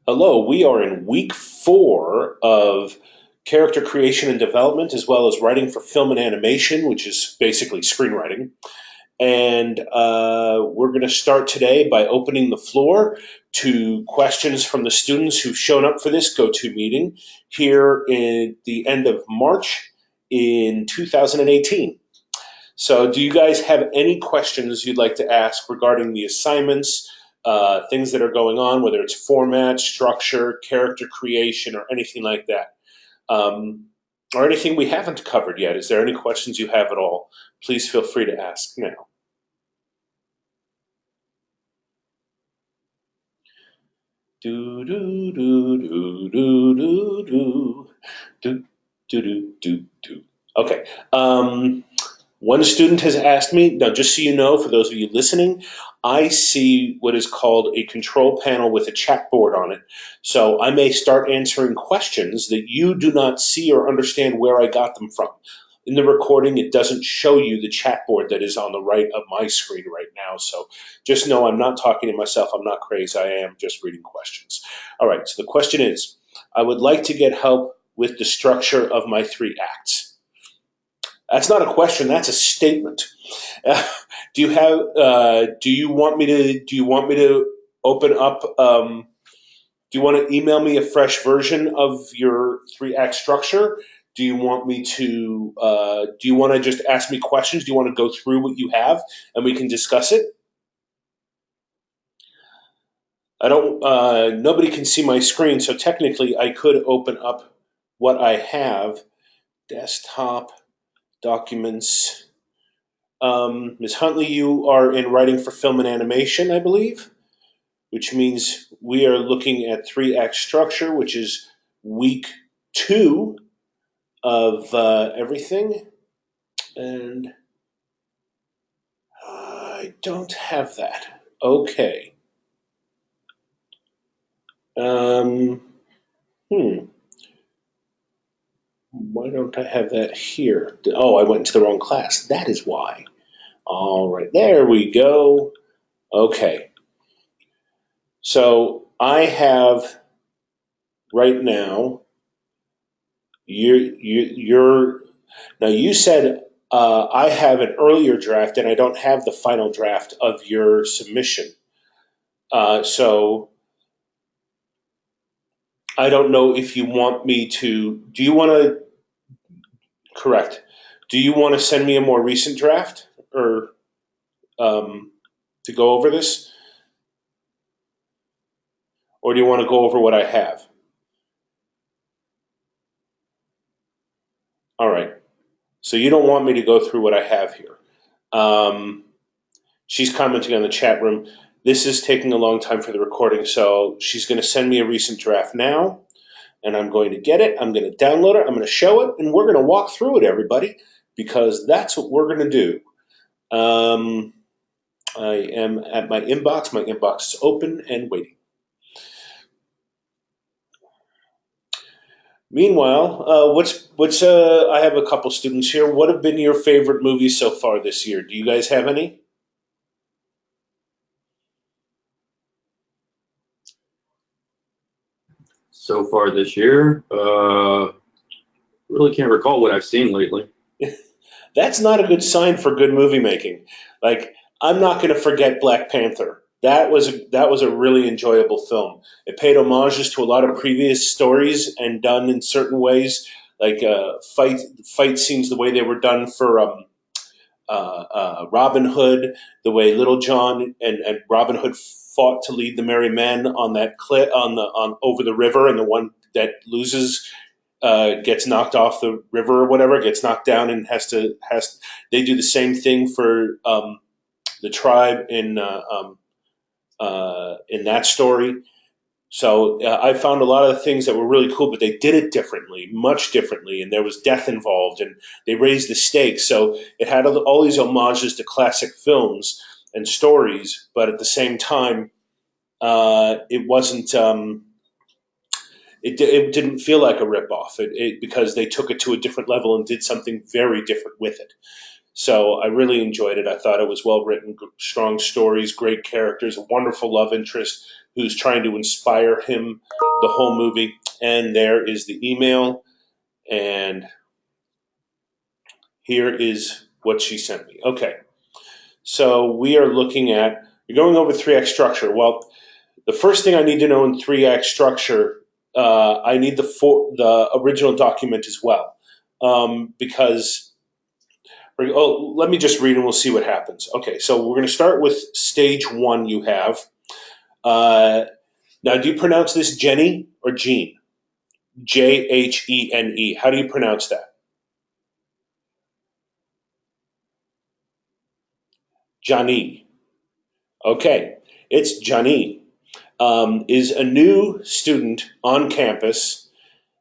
Hello, we are in week 4 of character creation and development, as well as writing for film and animation, which is basically screenwriting. And we're going to start today by opening the floor to questions from the students who've shown up for this go-to meeting here in the end of March in 2018. So, do you guys have any questions you'd like to ask regarding the assignments, things that are going on, whether it's format, structure, character creation, or anything like that? Or anything we haven't covered yet? Is there any questions you have at all? Please feel free to ask now. Do do do do do do do do do do do do. Okay. One student has asked me, now just so you know, for those of you listening, I see what is called a control panel with a chat board on it. So I may start answering questions that you do not see or understand where I got them from. In the recording, it doesn't show you the chat board that is on the right of my screen right now. So just know I'm not talking to myself. I'm not crazy. I am just reading questions. All right, so the question is, I would like to get help with the structure of my 3 acts. That's not a question. That's a statement. Do you have? Do you want me to? Do you want me to open up? Do you want to email me a fresh version of your 3-act structure? Do you want me to? Do you want to just ask me questions? Do you want to go through what you have and we can discuss it? I don't. Nobody can see my screen, so technically I could open up what I have. Desktop documents. Ms. Huntley, you are in writing for film and animation, I believe, which means we are looking at 3-act structure, which is week 2 of everything. And I don't have that. Okay. Um, hmm. Why don't I have that here? Oh, I went into the wrong class. That is why. All right, there we go. Okay. So I have right now. You're now. You said I have an earlier draft, and I don't have the final draft of your submission. So I don't know if you want me to. Do you want to correct? Do you want to send me a more recent draft, or to go over this, or do you want to go over what I have? All right. So you don't want me to go through what I have here. Um, she's commenting on the chat room. This is taking a long time for the recording, so she's going to send me a recent draft now, and I'm going to get it. I'm going to download it. I'm going to show it, and we're going to walk through it, everybody, because that's what we're going to do. I am at my inbox. My inbox is open and waiting. Meanwhile, I have a couple students here. What have been your favorite movies so far this year? Do you guys have any? So far this year, really can't recall what I've seen lately. That's not a good sign for good movie making. Like, I'm not going to forget Black Panther. That was a really enjoyable film. It paid homages to a lot of previous stories and done in certain ways, like fight scenes the way they were done for Robin Hood, the way Little John and Robin Hood fought to lead the merry men on that cliff on over the river, and the one that loses gets knocked off the river or whatever, gets knocked down and has. They do the same thing for the tribe in that story. So I found a lot of the things that were really cool, but they did it differently, much differently, and there was death involved, and they raised the stakes. So it had all these homages to classic films and stories, but at the same time, it wasn't. It didn't feel like a ripoff because they took it to a different level and did something very different with it. So I really enjoyed it. I thought it was well written, strong stories, great characters, a wonderful love interest who's trying to inspire him the whole movie. And there is the email, and here is what she sent me. Okay, so we are looking at, you're going over 3-act structure. Well, the first thing I need to know in 3-act structure, I need the original document as well. Because, let me just read and we'll see what happens. Okay, so we're going to start with stage 1 you have. Now, do you pronounce this Jenny or Jean? Jhene. How do you pronounce that? Jani. Okay, it's Jani. Is a new student on campus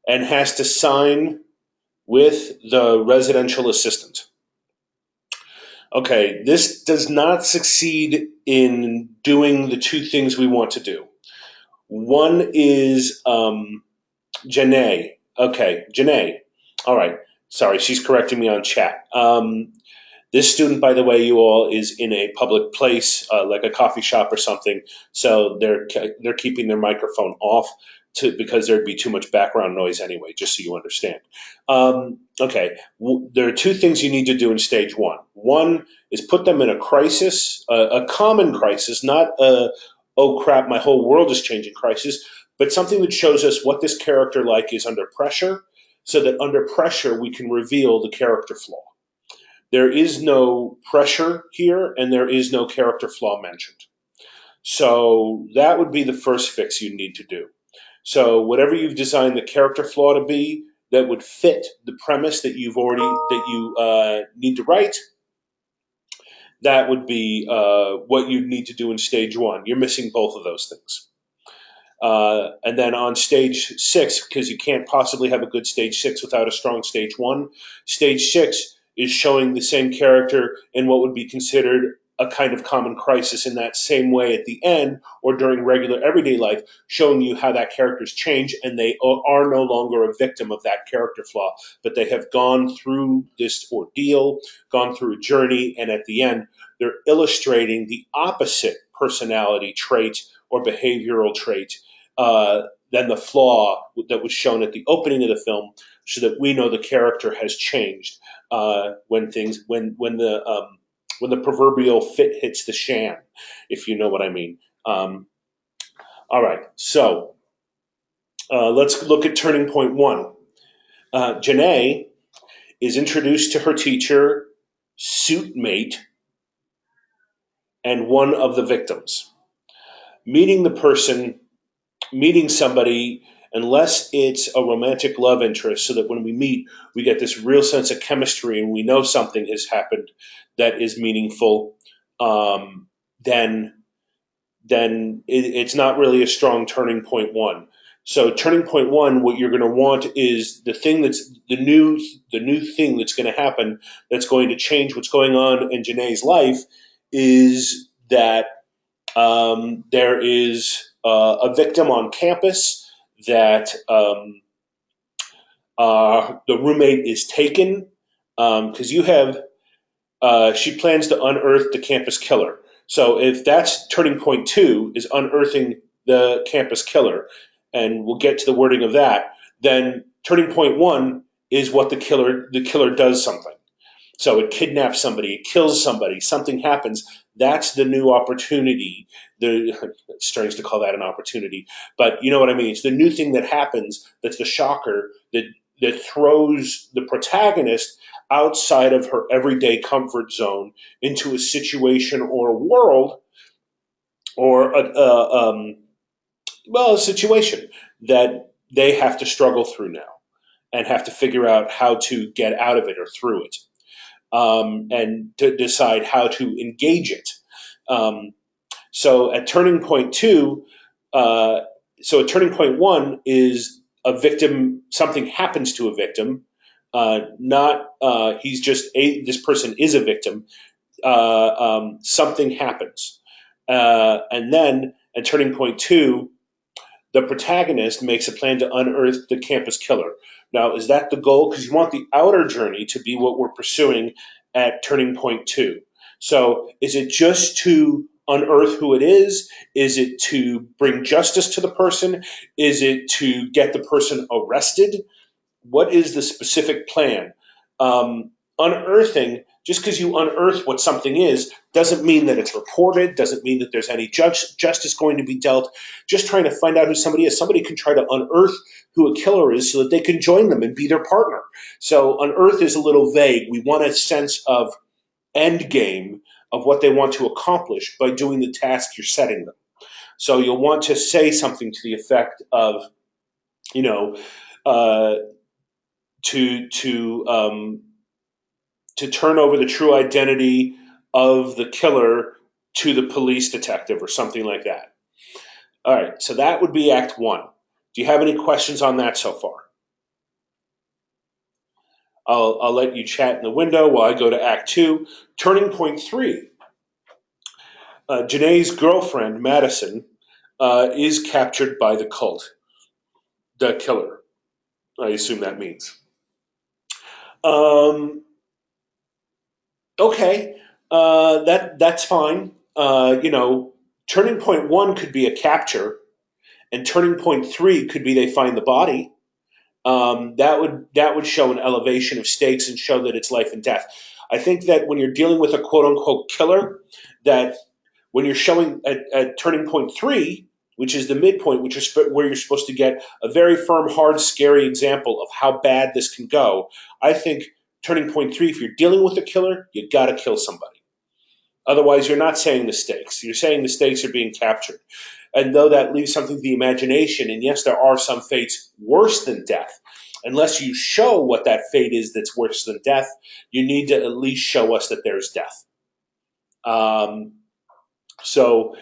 and has to sign with the residential assistant. Okay, this does not succeed in doing the two things we want to do. One is Janae. Okay, Janae. All right. Sorry, she's correcting me on chat. This student, by the way, you all, is in a public place, like a coffee shop or something. So they're keeping their microphone off because there'd be too much background noise anyway. Just so you understand. Okay, there are two things you need to do in stage 1. One is put them in a crisis, a common crisis, not a oh crap, my whole world is changing crisis, but something that shows us what this character like is under pressure, so that under pressure we can reveal the character flaw. There is no pressure here, and there is no character flaw mentioned. So that would be the first fix you need to do. So whatever you've designed the character flaw to be, that would fit the premise that you need to write, that would be what you need to do in stage 1. You're missing both of those things. And then on stage 6, because you can't possibly have a good stage 6 without a strong stage 1, stage 6 is showing the same character in what would be considered a kind of common crisis in that same way at the end or during regular everyday life, showing you how that character's changed and they are no longer a victim of that character flaw, but they have gone through this ordeal, gone through a journey, and at the end, they're illustrating the opposite personality trait or behavioral trait than the flaw that was shown at the opening of the film, so that we know the character has changed when the proverbial fit hits the shan, if you know what I mean. All right, so let's look at turning point 1. Janae is introduced to her teacher, suit mate, and one of the victims. Meeting somebody, unless it's a romantic love interest, so that when we meet, we get this real sense of chemistry and we know something has happened that is meaningful, then it's not really a strong turning point 1. So turning point 1, what you're going to want is the thing that's the new thing that's going to happen, that's going to change what's going on in Janae's life, is that there is a victim on campus that the roommate is taken, because you have she plans to unearth the campus killer. So if that's turning point 2 is unearthing the campus killer, and we'll get to the wording of that, then turning point 1 is what the killer does something. So it kidnaps somebody, it kills somebody, something happens. That's the new opportunity. It's strange to call that an opportunity, but you know what I mean. It's the new thing that happens. That's the shocker that throws the protagonist outside of her everyday comfort zone into a situation or a world or a situation that they have to struggle through now and have to figure out how to get out of it or through it. And to decide how to engage it. So at turning point 2, so at turning point 1 is a victim. Something happens to a victim. Not he's just this person is a victim. Something happens, and then at turning point 2, the protagonist makes a plan to unearth the campus killer. Now, is that the goal? Because you want the outer journey to be what we're pursuing, at turning point two. So is it just to unearth who it is? Is it to bring justice to the person? Is it to get the person arrested? What is the specific plan? Unearthing, just because you unearth what something is, doesn't mean that it's reported, doesn't mean that there's any justice going to be dealt. Just trying to find out who somebody is. Somebody can try to unearth who a killer is so that they can join them and be their partner. So unearth is a little vague. We want a sense of end game of what they want to accomplish by doing the task you're setting them. So you'll want to say something to the effect of, you know, uh, to to um, to turn over the true identity of the killer to the police detective or something like that. All right, so that would be Act One. Do you have any questions on that so far? I'll let you chat in the window while I go to Act Two. Turning point three. Janae's girlfriend, Madison, is captured by the cult, the killer. I assume that means. Um, okay, that's fine. Turning point one could be a capture, and turning point three could be they find the body. That would show an elevation of stakes and show that it's life and death. I think that when you're dealing with a quote unquote killer, that when you're showing at turning point three, which is the midpoint, which is where you're supposed to get a very firm, hard, scary example of how bad this can go, I think turning point three, if you're dealing with a killer, you got to kill somebody. Otherwise, you're not saying the stakes. You're saying the stakes are being captured. And though that leaves something to the imagination, and yes, there are some fates worse than death, unless you show what that fate is that's worse than death, you need to at least show us that there's death. Um, so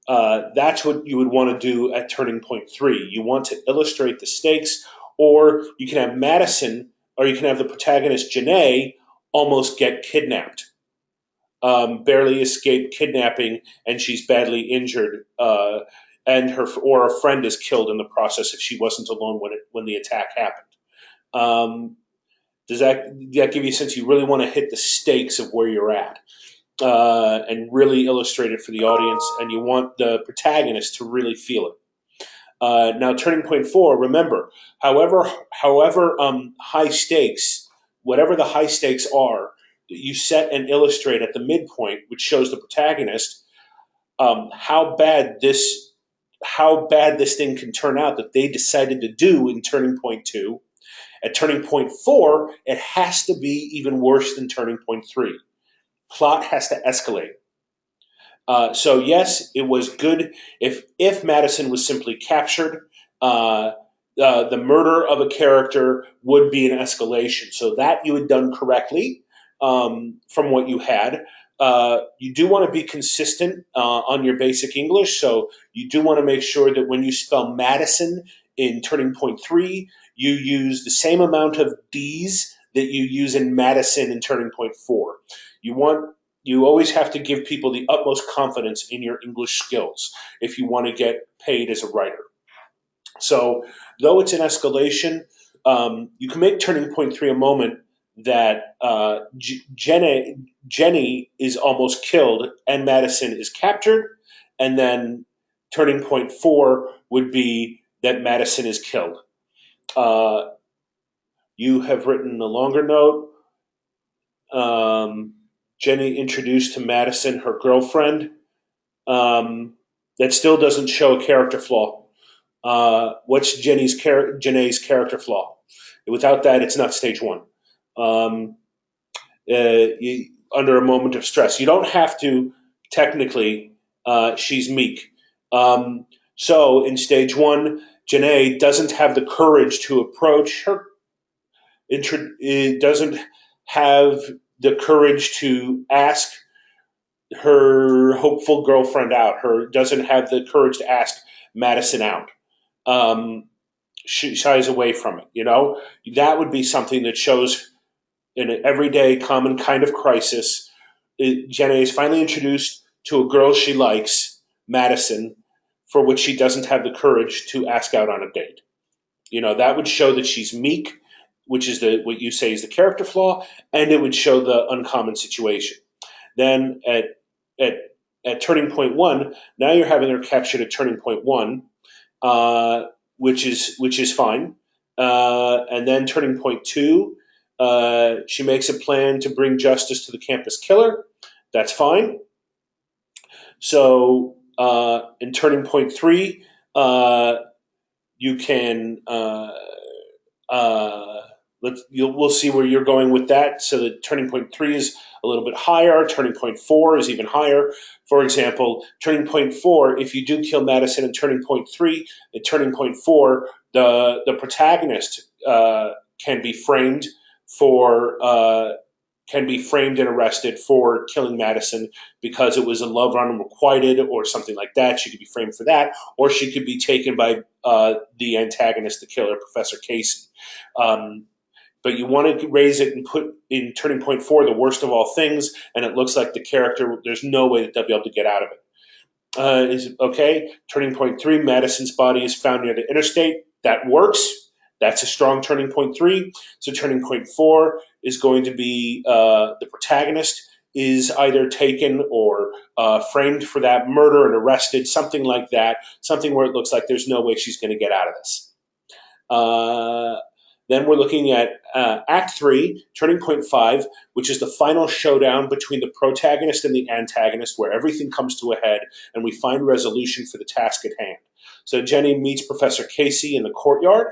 that's what you would want to do at turning point three. You want to illustrate the stakes, or you can have Madison, or you can have the protagonist, Janae, almost get kidnapped. Barely escape kidnapping, and she's badly injured, and a friend is killed in the process if she wasn't alone when the attack happened. Um, does that give you a sense you really want to hit the stakes of where you're at, and really illustrate it for the audience, and you want the protagonist to really feel it. Now, turning point four. Remember, however high stakes, whatever the high stakes are, you set and illustrate at the midpoint, which shows the protagonist how bad this thing can turn out that they decided to do in turning point two. At turning point four, it has to be even worse than turning point three. Plot has to escalate. So yes, it was good if Madison was simply captured. Uh, the murder of a character would be an escalation. So that you had done correctly from what you had. You do want to be consistent on your basic English, so you do want to make sure that when you spell Madison in turning point three, you use the same amount of D's that you use in Madison in turning point four. You always have to give people the utmost confidence in your English skills if you want to get paid as a writer. So, though it's an escalation, you can make turning point three a moment that Jenny is almost killed and Madison is captured, and then turning point four would be that Madison is killed. Uh, you have written a longer note. Um, Jenny introduced to Madison her girlfriend. Um, that still doesn't show a character flaw. What's Janae's character flaw? Without that, it's not stage one. Um, Under a moment of stress, you don't have to. Technically, she's meek. So in stage one, Janae doesn't have the courage to approach her. It doesn't have the courage to ask her hopeful girlfriend out. Her doesn't have the courage to ask Madison out. She shies away from it. That would be something that shows in an everyday, common kind of crisis. Jenna is finally introduced to a girl she likes, Madison, for which she doesn't have the courage to ask out on a date. That would show that she's meek which is the what you say is the character flaw, and it would show the uncommon situation. Then at at turning point one, now you're having her captured at turning point one, uh, which is fine. And then turning point two, she makes a plan to bring justice to the campus killer. That's fine. So in turning point three, you can uh, we'll see where you're going with that. So the turning point three is a little bit higher. Turning point four is even higher. For example, turning point four, if you do kill Madison in turning point three, in turning point four, the protagonist can be framed for can be framed and arrested for killing Madison because it was a love unrequited or something like that. She could be framed for that, or she could be taken by the antagonist, the killer, Professor Casey. Um, but you want to raise it and put in turning point four the worst of all things, and it looks like the character, there's no way that they'll be able to get out of it. Is okay. Turning point three, Madison's body is found near the interstate. That works. That's a strong turning point three. So turning point four is going to be the protagonist is either taken or framed for that murder and arrested, something like that, something where it looks like there's no way she's going to get out of this. Uh, then we're looking at Act 3, Turning Point 5, which is the final showdown between the protagonist and the antagonist, where everything comes to a head and we find resolution for the task at hand. So Jenny meets Professor Casey in the courtyard.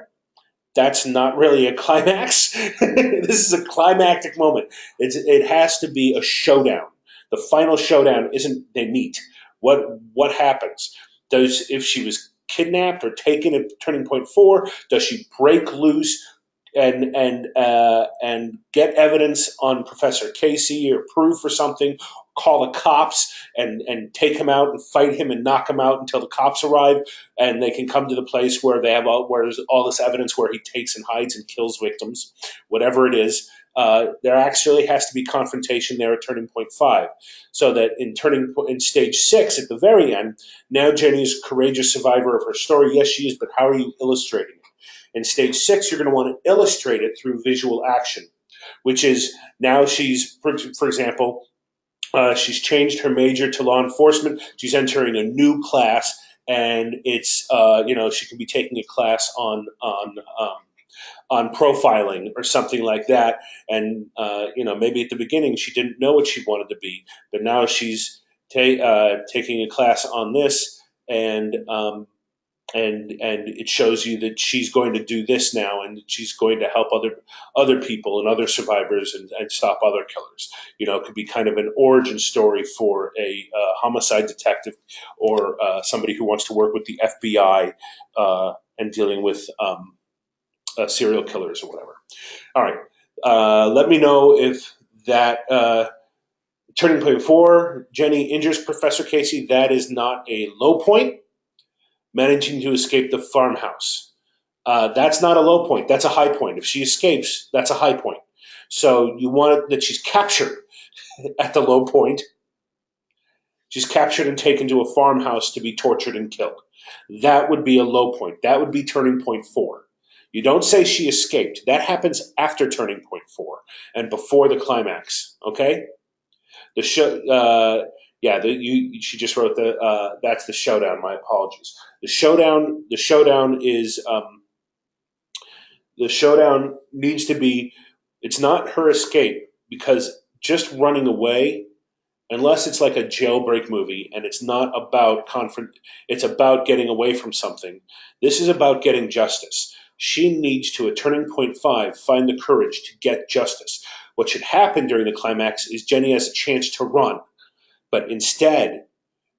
That's not really a climax. This is a climactic moment. It has to be a showdown. The final showdown isn't they meet. What happens? Does if she was kidnapped or taken at turning point four, does she break loose and get evidence on Professor Casey or proof for something, call the cops and take him out and fight him and knock him out until the cops arrive and they can come to the place where they have where there's all this evidence where he takes and hides and kills victims, whatever it is. There actually has to be confrontation there at turning point five, so that in stage six at the very end, now Jenny is a courageous survivor of her story. Yes, she is, but how are you illustrating it? In stage six, you're going to want to illustrate it through visual action, which is now she's, for example, she's changed her major to law enforcement. She's entering a new class, and it's she can be taking a class on profiling or something like that. And maybe at the beginning she didn't know what she wanted to be, but now she's taking a class on this, and it shows you that she's going to do this now, and she's going to help other people and other survivors and stop other killers. It could be kind of an origin story for a homicide detective or somebody who wants to work with the FBI and dealing with serial killers or whatever. All right, let me know if that. Turning point four, Jenny injures Professor Casey. That is not a low point. Managing to escape the farmhouse. That's not a low point. That's a high point. If she escapes, that's a high point. So you want it that she's captured at the low point. She's captured and taken to a farmhouse to be tortured and killed. That would be a low point. That would be turning point four. You don't say she escaped. That happens after turning point four and before the climax. Okay? The show, yeah, she just wrote that's the showdown. My apologies. The showdown. The showdown needs to be. It's not her escape because just running away, unless it's like a jailbreak movie and it's not about it's about getting away from something. This is about getting justice. She needs to, at turning point five, find the courage to get justice. What should happen during the climax is Jenny has a chance to run, but instead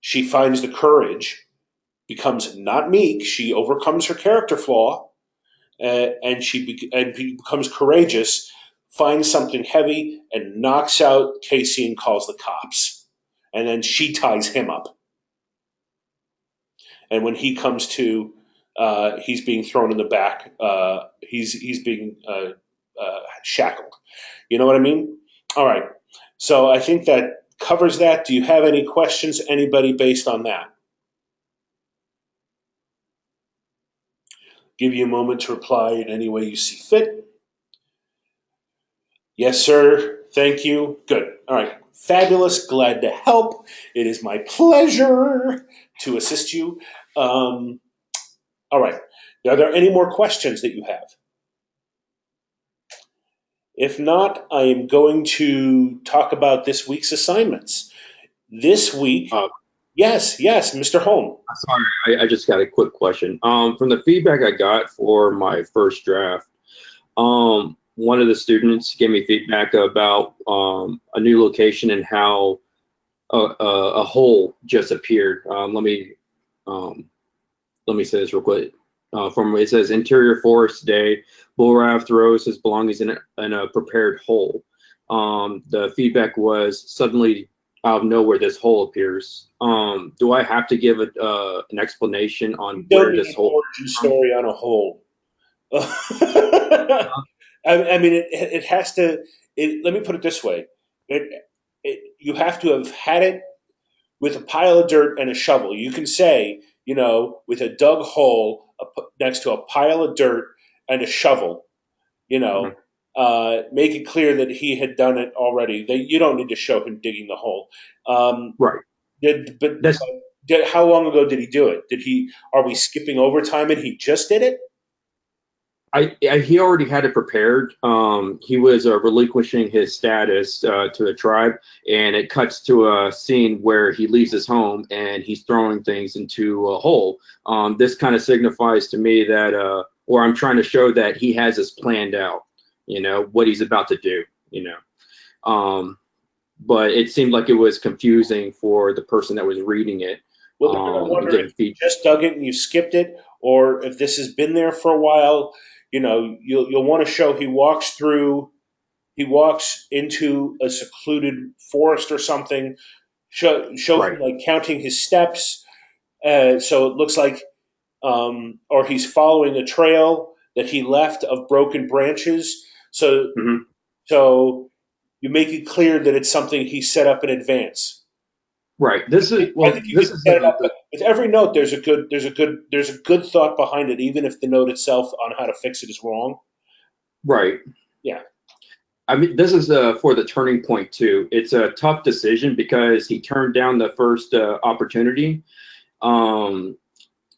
she finds the courage, becomes not meek, she overcomes her character flaw, and becomes courageous, finds something heavy, and knocks out Casey and calls the cops. And then she ties him up. And when he comes to, he's being thrown in the back. He's being shackled. You know what I mean? All right. So I think that covers that. Do you have any questions, anybody, based on that? Give you a moment to reply in any way you see fit. Yes, sir. Thank you. Good. All right. Fabulous. Glad to help. It is my pleasure to assist you. Um, all right. Are there any more questions that you have? If not, I am going to talk about this week's assignments. This week, Uh, yes, Mr. Holm. Sorry, I just got a quick question. From the feedback I got for my first draft, one of the students gave me feedback about a new location and how a hole just appeared. Um, let me say this real quick. From it says interior forest day, Bullraff throws his belongings in a prepared hole. The feedback was suddenly out of nowhere this hole appears. Do I have to give an explanation You on don't where need this an hole origin came from? story on a whole. I mean, it has to. Let me put it this way: you have to have had it with a pile of dirt and a shovel. You can say, with a dug hole next to a pile of dirt and a shovel, Mhm. make it clear that he had done it already. You don't need to show him digging the hole. Um, Right. did, but That's how long ago did he do it? Did he? Are we skipping overtime and he just did it? he already had it prepared. He was relinquishing his status to the tribe, and it cuts to a scene where he leaves his home and he's throwing things into a hole. This kind of signifies to me that, or I'm trying to show that he has this planned out. What he's about to do. You know, but it seemed like it was confusing for the person that was reading it Well, they're going to and wonder if getting you feedback. just dug it and you skipped it, or if this has been there for a while. You'll want to show he walks into a secluded forest or something. Show Right. him like counting his steps, so it looks like, or he's following a trail that he left of broken branches. So Hmm. so you make it clear that it's something he set up in advance. Right. This is I well. think you This could is set it up with every note. There's a good thought behind it, even if the note itself on how to fix it is wrong. right. Yeah. I mean, this is for the turning point too. It's a tough decision because he turned down the first opportunity. Um,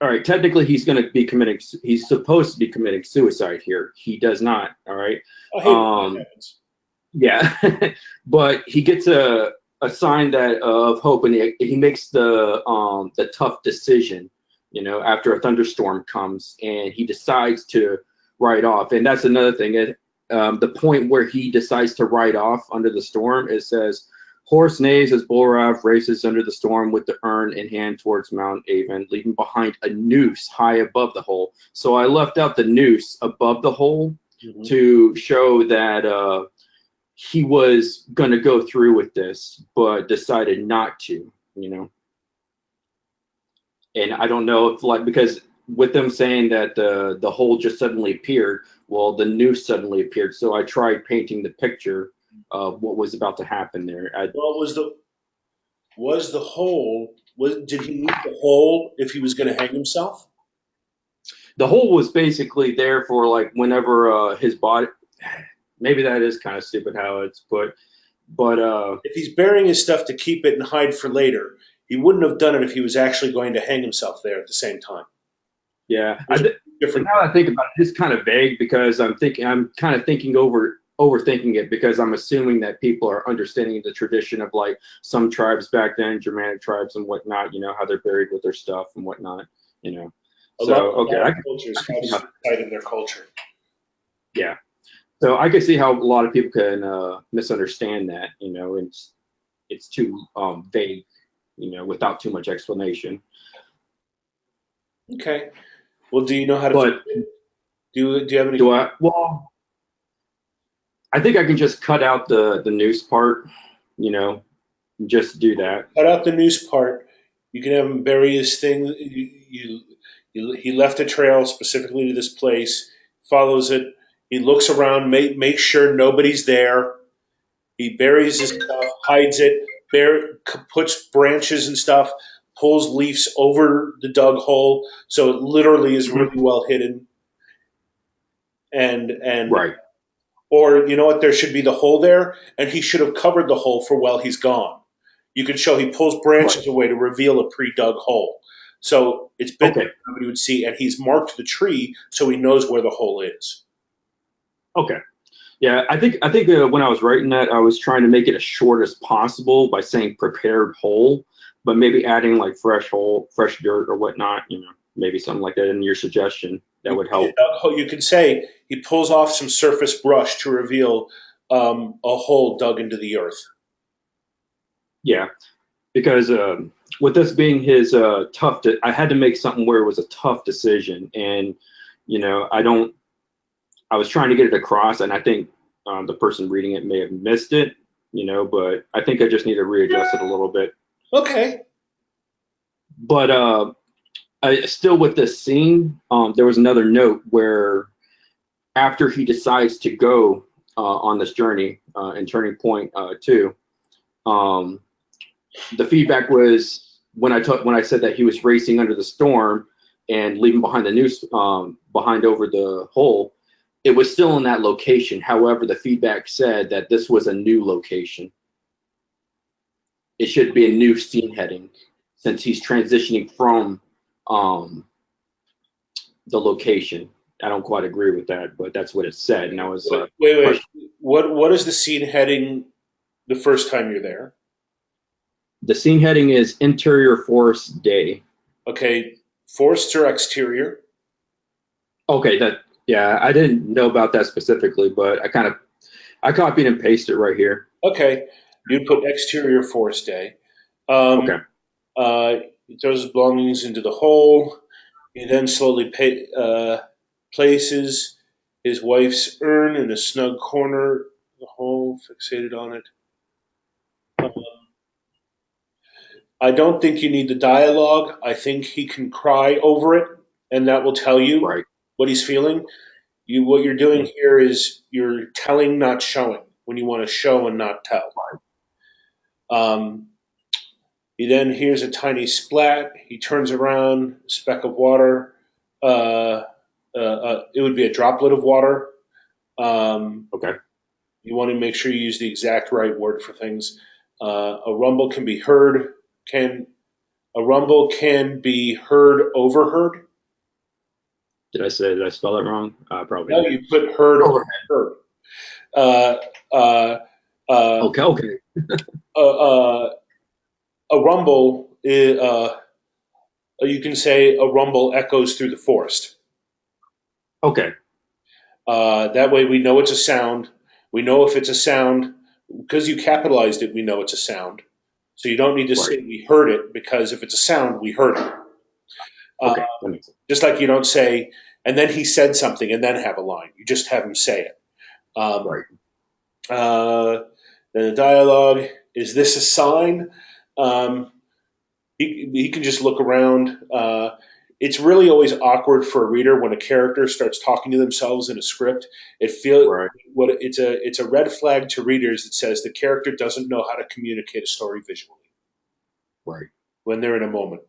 all right, technically he's going to be committing. He's supposed to be committing suicide here. He does not. All right. I hate it when that Um, happens. yeah, but he gets a sign that of hope, and he makes the tough decision. After a thunderstorm comes, and he decides to ride off. And that's another thing. The point where he decides to ride off under the storm, it says, "Horse neighs as Bolrav races under the storm with the urn in hand towards Mount Avon, leaving behind a noose high above the hole." So I left out the noose above the hole Hmm. to show that he was going to go through with this, but decided not to, you know. And I don't know if, like, because with them saying that the hole just suddenly appeared, well, the noose suddenly appeared. So I tried painting the picture of what was about to happen there. Well, was the hole? Did he need the hole if he was going to hang himself? The hole was basically there for like whenever his body. Maybe that is kind of stupid how it's put, but If he's burying his stuff to keep it and hide for later, he wouldn't have done it if he was actually going to hang himself there at the same time. yeah, There's a different. now that I think about it, it's kind of vague because I'm kind of overthinking it because I'm assuming that people are understanding the tradition of like some tribes back then, Germanic tribes and whatnot. How they're buried with their stuff and whatnot. You know, so A okay, lot of I cultures can have see how suicide in their culture. yeah. So I can see how a lot of people can misunderstand that. And it's too vague. Without too much explanation. Okay. Well, do you know how to fix But it? Do you have any? do I? Well, I think I can just cut out the noose part, you know, just do that. Cut out the noose part. You can have him bury his thing. He left a trail specifically to this place. Follows it. He looks around. Make sure nobody's there. He buries his stuff, hides it, puts branches and stuff, pulls leaves over the dug hole, so it literally is Mhm. really well hidden. And Right. Or you know what? There should be the hole there, and he should have covered the hole for while he's gone. You can show he pulls Right. branches away to reveal a pre-dug hole. So it's been there, Okay. nobody would see, and he's marked the tree so he knows where the hole is. Okay. Yeah, I think when I was writing that, I was trying to make it as short as possible by saying prepared hole, but maybe adding like fresh hole, fresh dirt or whatnot. Maybe something like that in your suggestion that would help. You can say he pulls off some surface brush to reveal a hole dug into the earth. Yeah, because with this being his I had to make something where it was a tough decision, and I don't. I was trying to get it across, and I think the person reading it may have missed it. But I think I just need to readjust it a little bit. Okay. But still with this scene, there was another note where after he decides to go on this journey and Turning Point 2, the feedback was when I said that he was racing under the storm and leaving behind the news behind over the hole. It was still in that location. However, the feedback said that this was a new location. It should be a new scene heading since he's transitioning from um, the location. I don't quite agree with that, but that's what it said. And I was Wait. question. What is the scene heading the first time you're there? The scene heading is interior forest day. Okay, forests or exterior? Okay, that yeah, I didn't know about that specifically, but I copied and pasted right here. Okay, you'd put exterior forest day. Um, Okay, he throws his belongings into the hole. He then slowly places his wife's urn in a snug corner of the hole, fixated on it. I don't think you need the dialogue. I think he can cry over it, and that will tell you right. what he's feeling. What you're doing here is you're telling, not showing. When you want to show and not tell. Um, he then hears a tiny splat. He turns around, a speck of water. It would be a droplet of water. Um, Okay. you want to make sure you use the exact right word for things. A rumble can be heard. Can a rumble can be heard overheard? Did I spell it wrong? Probably No, did. you put heard Overhead. overheard. Uh, uh, uh, Okay. Okay. uh, a rumble is, you can say a rumble echoes through the forest. Okay. That way we know it's a sound. We know if it's a sound because you capitalized it. We know it's a sound. So you don't need to say Right. we heard it because if it's a sound, we heard it. Uh, Okay. That makes sense. just like you don't say and then he said something and then have a line. You just have him say it. Um, Right. uh, then the dialogue is this a sign? Um, he can just look around. It's really always awkward for a reader when a character starts talking to themselves in a script. It feels Right. what it's a red flag to readers that says the character doesn't know how to communicate a story visually Right. when they're in a moment.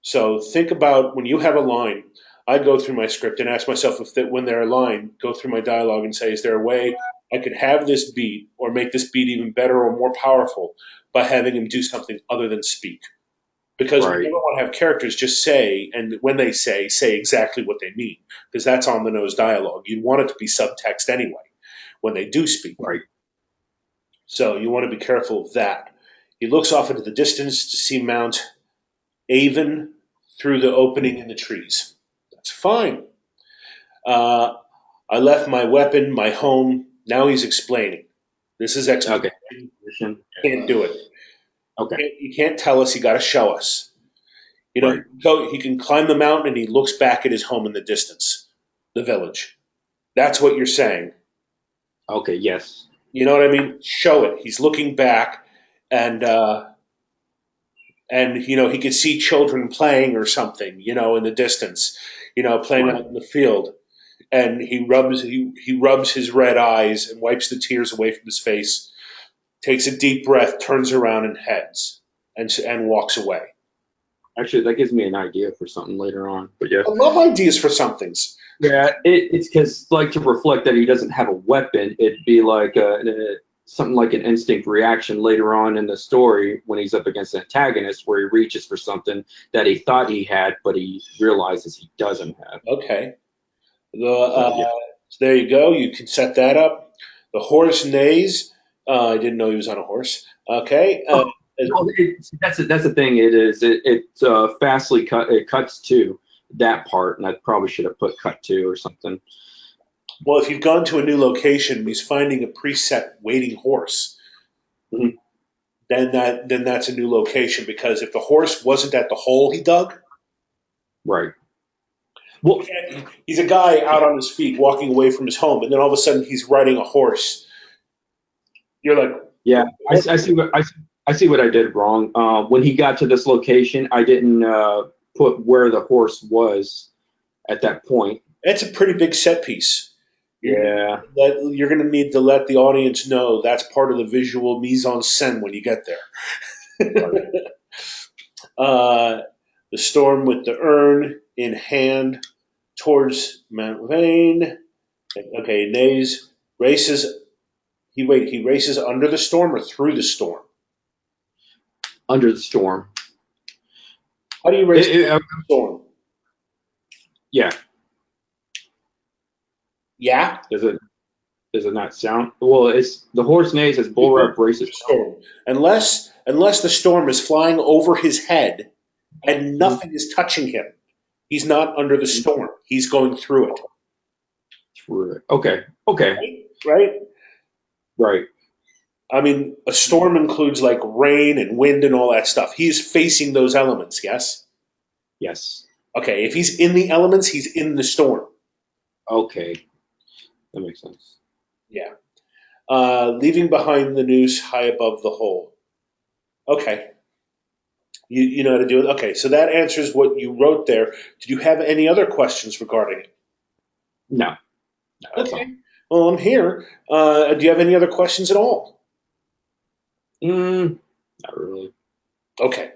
So think about when you have a line. I go through my script and ask myself if that when they're a line, go through my dialogue and say, is there a way I could have this beat or make this beat even better or more powerful by having him do something other than speak? Because we Right. never want to have characters just say, and when they say exactly what they mean, because that's on the nose dialogue. You'd want it to be subtext anyway when they do speak. Right. So you want to be careful of that. He looks off into the distance to see Mount Avon through the opening in the trees. That's fine. Uh, I left my weapon, my home. Now he's explaining. This is Okay. exposition. Can't do it. Okay. You can't tell us. You got to show us. You know, Right. he can climb the mountain and he looks back at his home in the distance, the village. That's what you're saying. Okay. Yes. You know what I mean? Show it. He's looking back, and you know he could see children playing or something. You know, in the distance. You know, playing Right. out in the field, and he rubs his red eyes and wipes the tears away from his face. Takes a deep breath, turns around and heads, and walks away. Actually, that gives me an idea for something later on. But yeah, I love ideas for some things. yeah, it's because like to reflect that he doesn't have a weapon. It'd be like something like an instinct reaction later on in the story when he's up against an antagonist, where he reaches for something that he thought he had, but he realizes he doesn't have. Okay. So yeah. So there you go. You can set that up. The horse neighs. I didn't know he was on a horse. Okay. Well, that's the thing. It fastly cut. It cuts to that part, and I probably should have put cut to or something. well, if you've gone to a new location and he's finding a preset waiting horse, Mhm. then that's a new location because if the horse wasn't at the hole he dug, Right. Well, he's a guy out on his feet walking away from his home, and then all of a sudden he's riding a horse. You're like, yeah, I see what I see what I did wrong. When he got to this location, I didn't put where the horse was at that point. that's a pretty big set piece. Yeah. You're going to need to let the audience know that's part of the visual mise en scène when you get Right. there. uh, the storm with the urn in hand towards Mount Vane. Okay, Nays races. He races under the storm or through the storm. Under the storm. How do you race It, under the storm? yeah. Yeah, Does it not sound? Well, it's the horse neighs as bull rep races. storm. Unless the storm is flying over his head and Mhm. nothing is touching him, he's not under the storm. He's going through it. Okay. Okay. Right? Right? Right. I mean, a storm includes like rain and wind and all that stuff. He's facing those elements, yes? Yes. Okay, if he's in the elements, he's in the storm. Okay. That makes sense. Yeah. Leaving behind the noose high above the hole. Okay. You know how to do it? Okay, so that answers what you wrote there. Did you have any other questions regarding it? No. No, that's all. Okay. Well, I'm here. Do you have any other questions at all? Not really. Okay.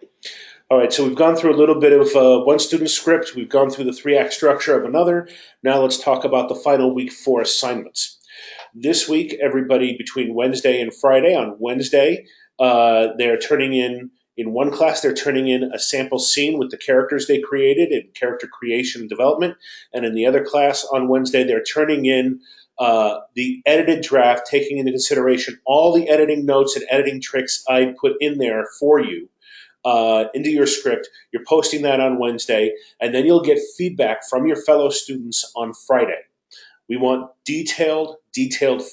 All right, so we've gone through a little bit of one student script. We've gone through the three-act structure of another. Now let's talk about the final week for assignments. This week, everybody between Wednesday and Friday. On Wednesday, they're turning in one class, they're turning in a sample scene with the characters they created in character creation and development. And in the other class on Wednesday, they're turning in the edited draft, taking into consideration all the editing notes and editing tricks I put in there for you into your script. You're posting that on Wednesday, and then you'll get feedback from your fellow students on Friday. We want detailed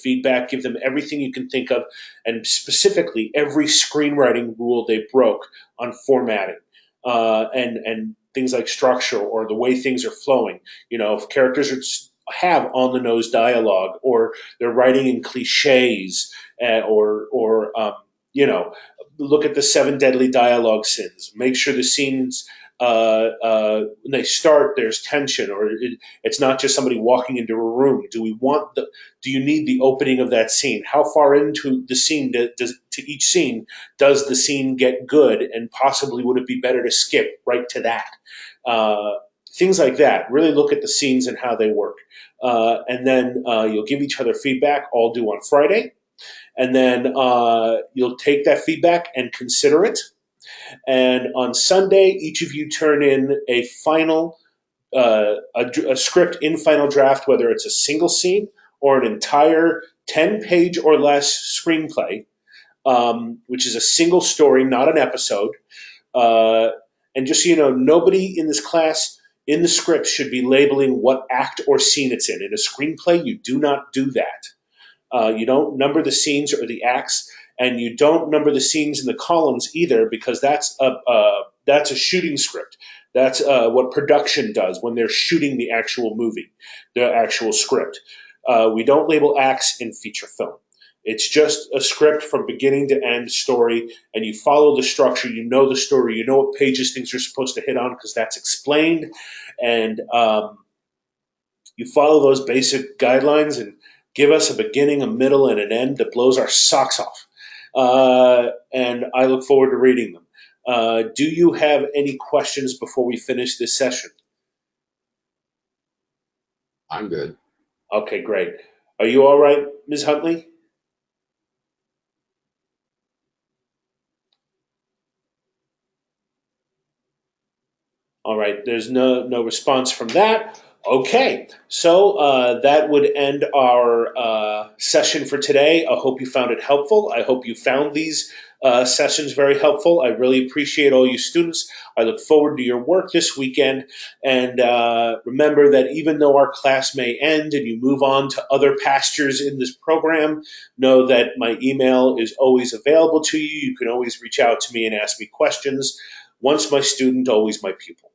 feedback. Give them everything you can think of, and specifically every screenwriting rule they broke on formatting and things like structure or the way things are flowing. You know, if characters have on the nose dialogue, or they're writing in cliches, or you know, look at the seven deadly dialogue sins. Make sure the scenes when they start, there's tension, or it's not just somebody walking into a room. Do you need the opening of that scene? How far into the scene to each scene does the scene get good, and possibly would it be better to skip right to that? Uh, Things like that. Really look at the scenes and how they work, and then you'll give each other feedback. All due on Friday, and then you'll take that feedback and consider it, and on Sunday, each of you turn in a final a script in final draft, whether it's a single scene or an entire 10-page or less screenplay, which is a single story, not an episode. Uh, and just so you know, nobody in this class in the script should be labeling what act or scene it's in. In a screenplay, you do not do that. You don't number the scenes or the acts, and you don't number the scenes in the columns either, because that's a shooting script. That's what production does when they're shooting the actual movie, the actual script. We don't label acts in feature film. It's just a script from beginning to end story, and you follow the structure. You know the story. You know what pages things are supposed to hit on because that's explained, and you follow those basic guidelines and give us a beginning, a middle, and an end that blows our socks off. And I look forward to reading them. Do you have any questions before we finish this session? I'm good. Okay, great. Are you all right, Ms. Huntley? All right, there's no response from that. Okay, so that would end our session for today. I hope you found it helpful. I hope you found these sessions very helpful. I really appreciate all you students. I look forward to your work this weekend. And remember that even though our class may end and you move on to other pastures in this program, know that my email is always available to you. You can always reach out to me and ask me questions. Once my student, always my pupil.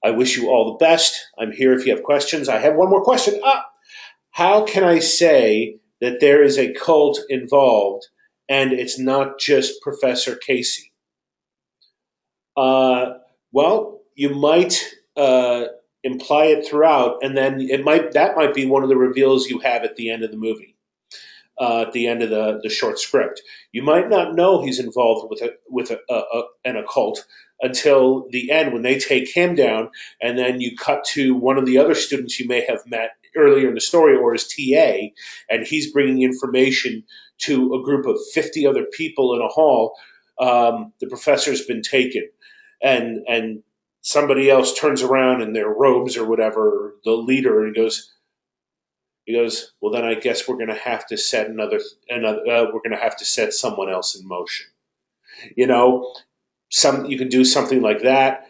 I wish you all the best. I'm here if you have questions. I have one more question. How can I say that there is a cult involved and it's not just Professor Casey? Uh, well, you might imply it throughout, and then that might be one of the reveals you have at the end of the movie, at the end of the short script. You might not know he's involved with an occult until the end when they take him down, and then you cut to one of the other students you may have met earlier in the story or his TA, and he's bringing information to a group of 50 other people in a hall. The professor's been taken, and somebody else turns around in their robes or whatever, the leader, and he goes, well, then I guess we're going to have to set we're going to have to set someone else in motion. You know, you can do something like that.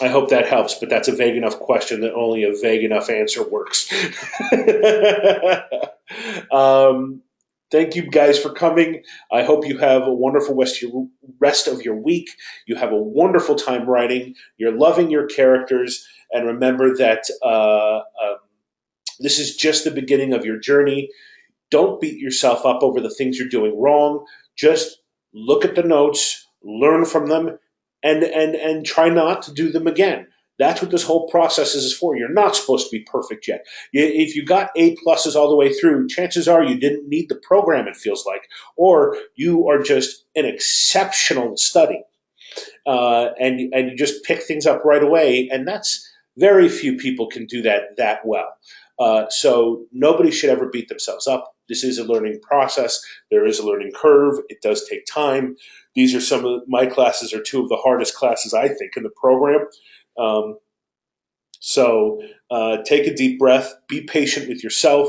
I hope that helps, but that's a vague enough question that only a vague enough answer works. um, thank you guys for coming. I hope you have a wonderful rest of your week. You have a wonderful time writing. You're loving your characters, and remember that this is just the beginning of your journey. Don't beat yourself up over the things you're doing wrong. Just look at the notes, learn from them, and try not to do them again. That's what this whole process is for. You're not supposed to be perfect yet. If you got A pluses all the way through, chances are you didn't need the program, it feels like, or you are just an exceptional study, and you just pick things up right away. And that's very few people can do that well. So nobody should ever beat themselves up. This is a learning process. There is a learning curve. It does take time. These are some of my classes are two of the hardest classes I think in the program. Um, so take a deep breath, be patient with yourself,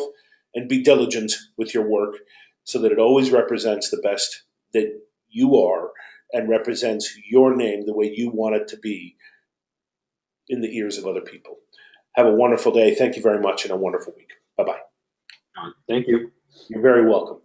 and be diligent with your work so that it always represents the best that you are and represents your name the way you want it to be in the ears of other people. Have a wonderful day. Thank you very much and a wonderful week. Bye bye. Thank you. You're very welcome.